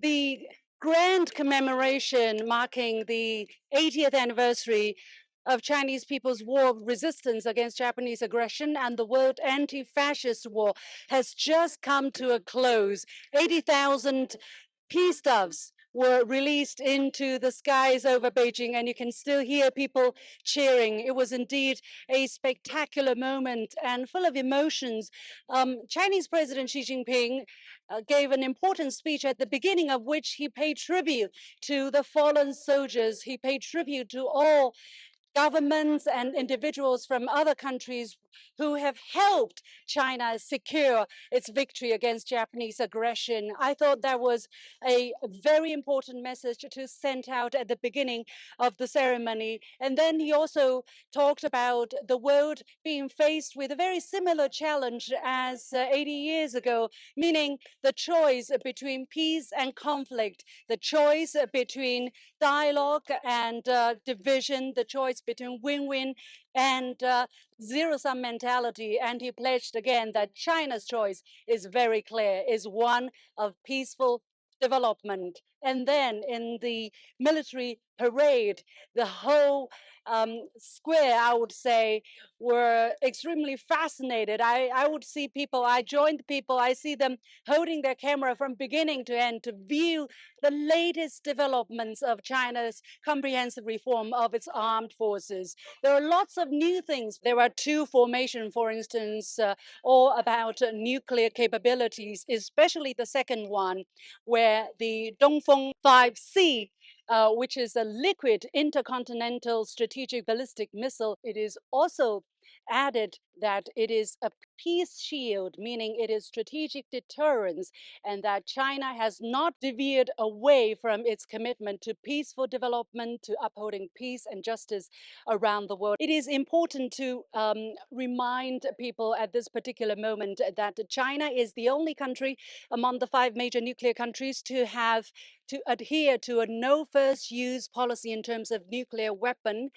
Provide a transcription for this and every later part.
The grand commemoration marking the 80th anniversary of Chinese people's war of resistance against Japanese aggression and the World Anti-Fascist War has just come to a close. 80,000 peace doves were released into the skies over Beijing, and you can still hear people cheering. It was indeed a spectacular moment and full of emotions. Chinese President Xi Jinping gave an important speech at the beginning of which he paid tribute to the fallen soldiers. He paid tribute to all governments and individuals from other countries who have helped China secure its victory against Japanese aggression. I thought that was a very important message to send out at the beginning of the ceremony. And then he also talked about the world being faced with a very similar challenge as 80 years ago, meaning the choice between peace and conflict, the choice between dialogue and division, the choice between win-win and zero-sum mentality. And he pledged again that China's choice is very clear, is one of peaceful development. And then in the military parade, the whole square, I would say, were extremely fascinated. I would see people, I joined people, I see them holding their camera from beginning to end to view the latest developments of China's comprehensive reform of its armed forces. There are lots of new things. There are two formations, for instance, all about nuclear capabilities, especially the second one, where the Dongfeng 5C which is a liquid intercontinental strategic ballistic missile. It is also added that it is a peace shield, meaning it is strategic deterrence, and that China has not deviated away from its commitment to peaceful development, to upholding peace and justice around the world. It is important to remind people at this particular moment that China is the only country among the five major nuclear countries to adhere to a no first use policy in terms of nuclear weapon.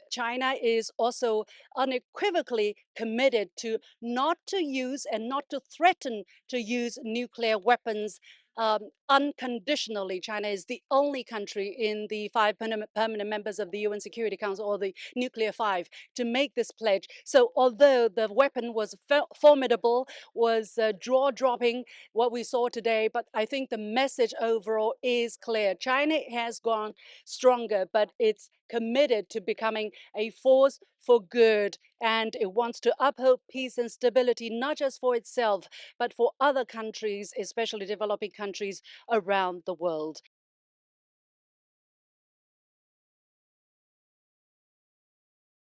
China is also unequivocally committed to not to use and not to threaten to use nuclear weapons unconditionally. China is the only country in the five permanent members of the UN Security Council, or the Nuclear Five, to make this pledge. So although the weapon was formidable, was jaw-dropping, what we saw today, but I think the message overall is clear. China has gone stronger, but it's committed to becoming a force for good, and it wants to uphold peace and stability, not just for itself, but for other countries, especially developing countries around the world.